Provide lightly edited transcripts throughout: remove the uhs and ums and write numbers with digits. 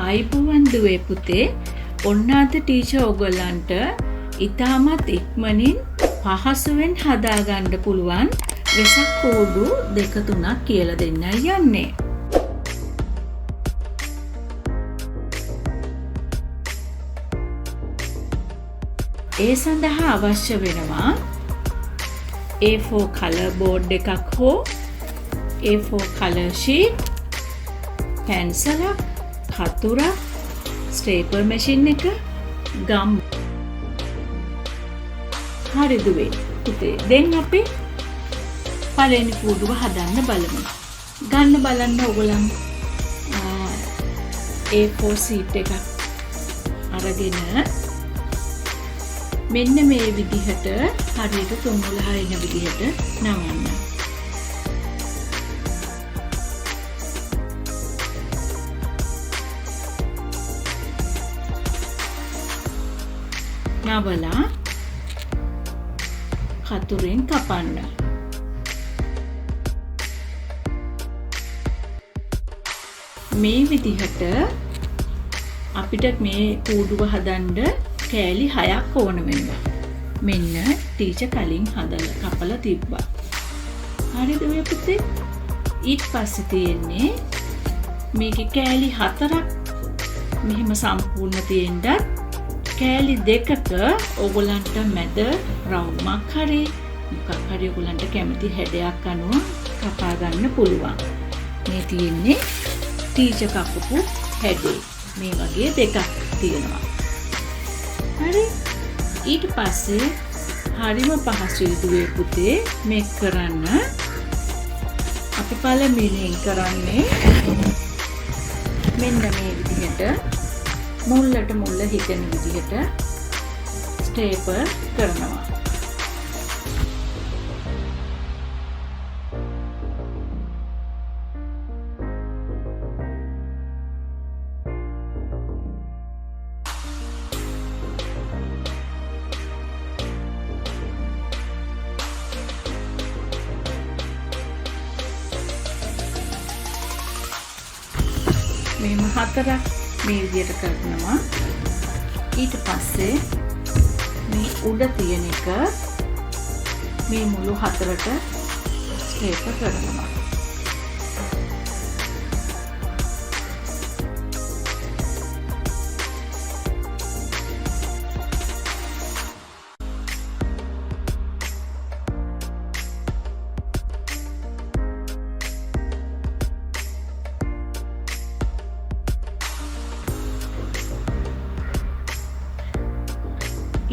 ආයිබෝවන් දුවේ පුතේ. ඔන්න අද ටීචර් ඔයගොල්ලන්ට ඉතාමත් ඉක්මනින් පහසුවෙන් හදාගන්න පුළුවන් වෙසක් කූඩු දෙක තුනක් කියලා දෙන්නයි යන්නේ. ඒ සඳහා අවශ්‍ය වෙනවා A4 color board එකක් හෝ A4 color sheet, පැන්සලක්, කතුරක්, ස්ටේපල් මැෂින් එක, ගම්. හරි දුවේ පුතේ, දැන් අපි පළවෙනි කූඩුව හදන්න බලමු. ගන්න බලන්න ඕගොල්ලන් A4 sheet එකක් අරගෙන මෙන්න මේ විදිහට හරියට තුම්මුල හරින විදිහට නවන්න. නවලා කතුරෙන් කපන්න. මේ විදිහට අපිට මේ කූඩුව හදන්න කෑලි 6ක් ඕන වෙනවා. මෙන්න ටීචර් කලින් හදලා කපලා තිබ්බා. හරිද ඔය පුතේ? ඊට පස්සේ තියෙන්නේ මේකේ කෑලි 4ක් මෙහෙම සම්පූර්ණ තියෙන්නත් කෑලි 2ක ඕගොල්ලන්ට මැද රවුමක් හරි මොකක් හරි ඕගොල්ලන්ට කැමති හැඩයක් අනුව කපා ගන්න පුළුවන්. මේ තියෙන්නේ ටීචර් කපපු හැඩේ. මේ වගේ දෙකක් තියෙනවා. හරි. ඊට පස්සේ හරිම පහසුයි දුවේ පුතේ මේක කරන්න. අපි පළමුවෙන් කරන්නේ මෙන්න මේ විදිහට මුල්ලට මුල්ල හිතෙන විදිහට ස්ටේපල් කරනවා. මෙහෙම 4ක් මේ විදිහට කරනවා. ඊට පස්සේ මේ උඩ තියෙන එක මේ මුළු 4ට ස්ටේපල් කරනවා.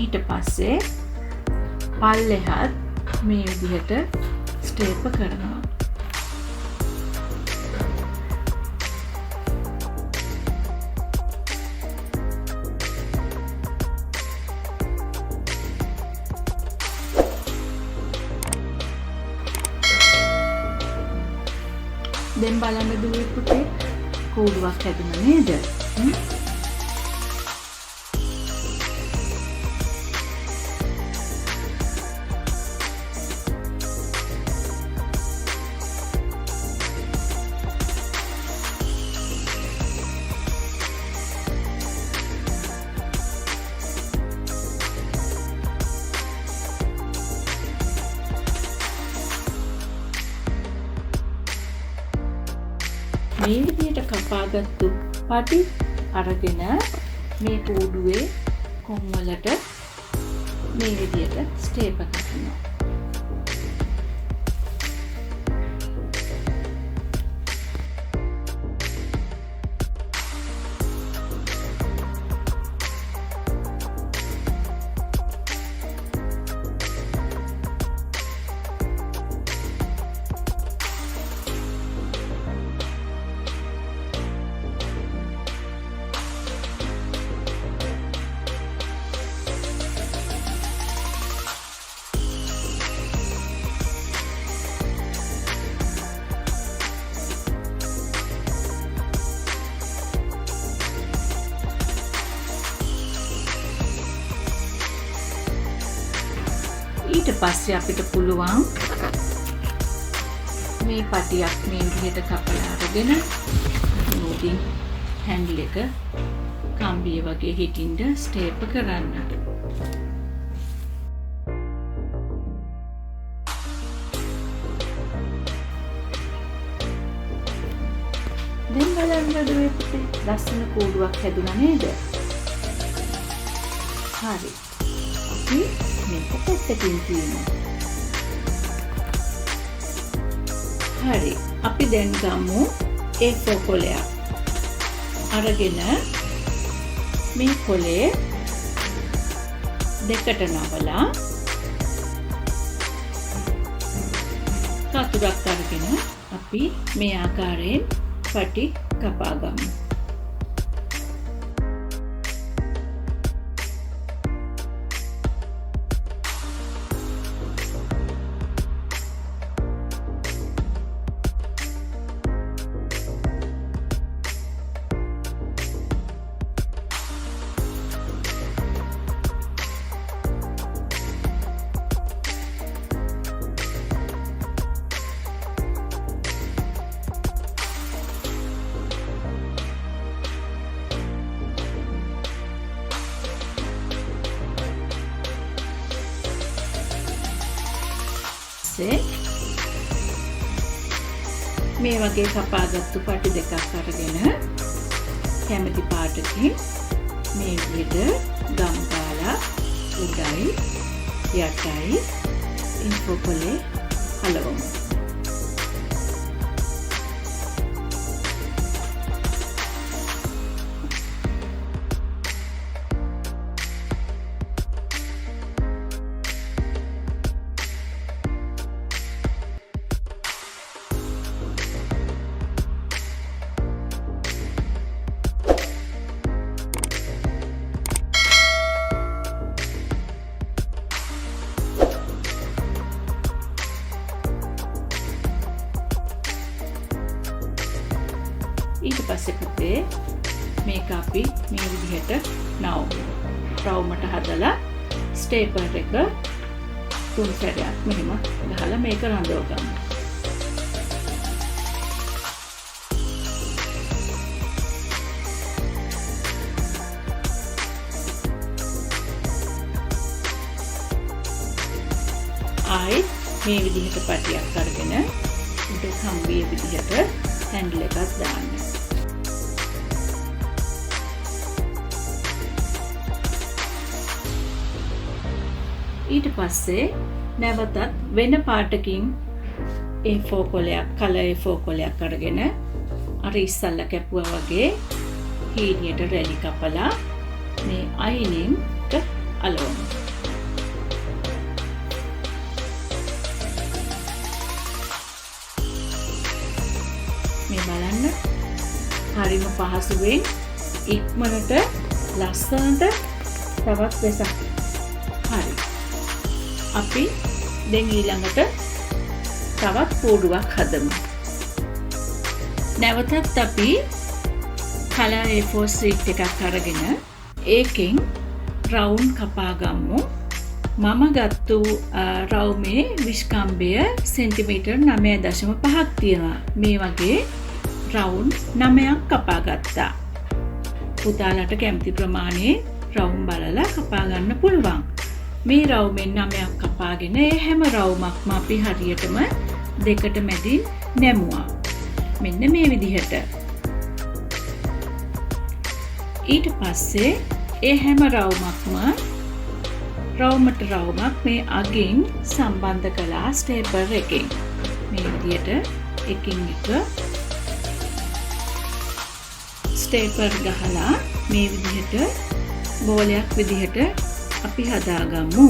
ඊට පස්සේ පල්ලෙහාත් මේ විදිහට ස්ටේපල් කරනවා. දැන් බලන්න දුවේ පුතේ කූඩුවක් හැදුණා නේද? මේ විදිහට කපාගත්තු පටි අරගෙන මේ කූඩුවේ කොන් වලට මේ විදිහට ස්ටේපල් කරනවා. ඊට පස්සේ අපිට පුළුවන් මේ පටියක් මේ විදිහට කපලා අරගෙන මුලින් හැන්ඩල් එක කම්බිය වගේ හිටින්ද ස්ටේප් කරන්න. දැන් බලන්නද මේ පුතේ ලස්සන කූඩුවක් හැදුණා නේද? හරි. අපි මේක පැත්තකින් තියමු. හරි. අපි දැන් ගමු A4 කොලයක්. අරගෙන මේ කොලේ දෙකට නවලා කතුරක් අරගෙන අපි මේ ආකාරයෙන් පටි කපා ගමු. මේ වගේ කපාගත්තු පටි දෙකක් අරගෙන කැමති පාටකින් මේ විදිහට ගම් දාලා උඩයි යටයි ඉන්ෆෝ කොලේ හලවමු. ඊට පස්සේ පුතේ මේක අපි මේ විදිහට රවුමට හදලා ස්ටේපර් එක 3 සැරයක් මෙහෙම ගහලා මේක රඳව ගමු. ආයි මේ විදිහට පටියක් අරගෙන උඩ කම්බිය විදිහට හැන්ඩල් එකක් දාන්න. ඊට පස්සේ නැවතත් වෙන පාටකින් A4 කොලයක් කලර් A4 කොලයක් අරගෙන අර ඉස්සල්ලා කැපුවා වගේ හීනියට රැලි කපලා මේ අයිනින් එක අලවමු. මේ බලන්න හරිම පහසුවෙන් ඉක්මනට ලස්සනට තවත් වෙසක්. හරි. අපි දැන් ඊළඟට තවත් කූඩුවක් හදමු. නැවතත් අපි කලර් A4 sheet එකක් අරගෙන ඒකෙන් රවුන්ඩ් කපා ගමු. මම ගත්තු රවුමේ විස්කම්බය සෙන්ටිමීටර් 9.5ක් තියෙනවා. මේ වගේ රවුන්ඩ් 9ක් කපා ගත්තා. පුතාලට කැමති ප්‍රමාණයේ රවුම් බලලා කපා ගන්න පුළුවන්. මේ රවුමෙන් 9ක් කපාගෙන ඒ හැම රවුමක්ම අපි හරියටම දෙකට මැදින් නැමුවා. මෙන්න මේ විදිහට. ඊට පස්සේ ඒ හැම රවුමට රවුමක් මේ අගින් සම්බන්ධ කළා ස්ටේපර් එකෙන්. මේ විදිහට එකින් එක ස්ටේපර් ගහලා මේ විදිහට බෝලයක් විදිහට අපි හදාගමු.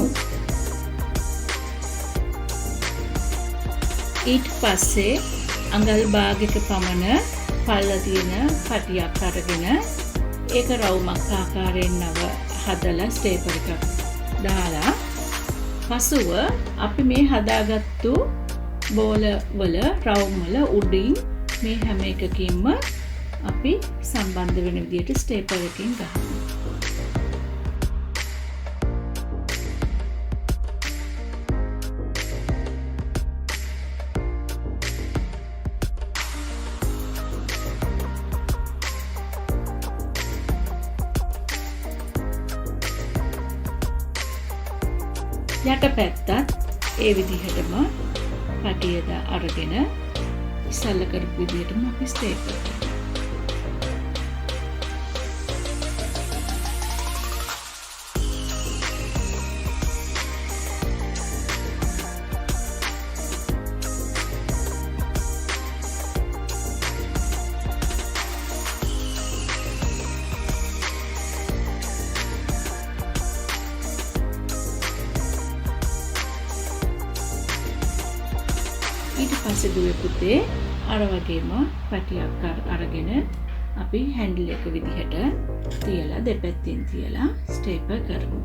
ඊට පස්සේ අඟල් භාගයක පමණ පල්ල තියෙන පටියක් අරගෙන ඒක රවුමක් ආකාරයෙන් හදලා ස්ටේපර් එකක් දාලා පසුව අපි මේ හදාගත්තු බෝල වල රවුම් වල උඩින් මේ හැම එකකින්ම අපි සම්බන්ධ වෙන විදිහට ස්ටේපර් එකකින් ගහමු. යට පැත්තත් ඒ විදිහටම පටියද අරගෙන ඉස්සල්ල කරපු විදිහටම අපි ස්ටේපල් කරනවා. ඊට පස්සේ දුවේ පුතේ අර වගේම පැටියක් අරගෙන අපි හැන්ඩල් එක විදිහට තියලා දෙපැත්තෙන් තියලා ස්ටේපල් කරමු.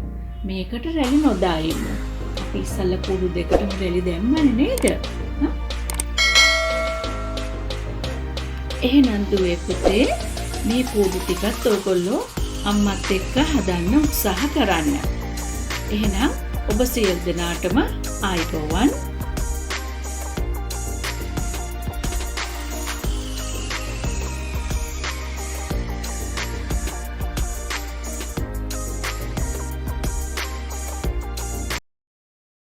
මේකට රැලි නොදා ඉමු. අපි ඉස්සල්ලා කුඩු දෙකටම රැලි දැම්මනේ නේද? එහෙනම් දුවේ පුතේ මේ කුඩු ටිකත් ඔයගොල්ලෝ අම්මත් එක්ක හදන්න උත්සාහ කරන්න. එහෙනම් ඔබ සියලු දෙනාටම ආයුබෝවන්.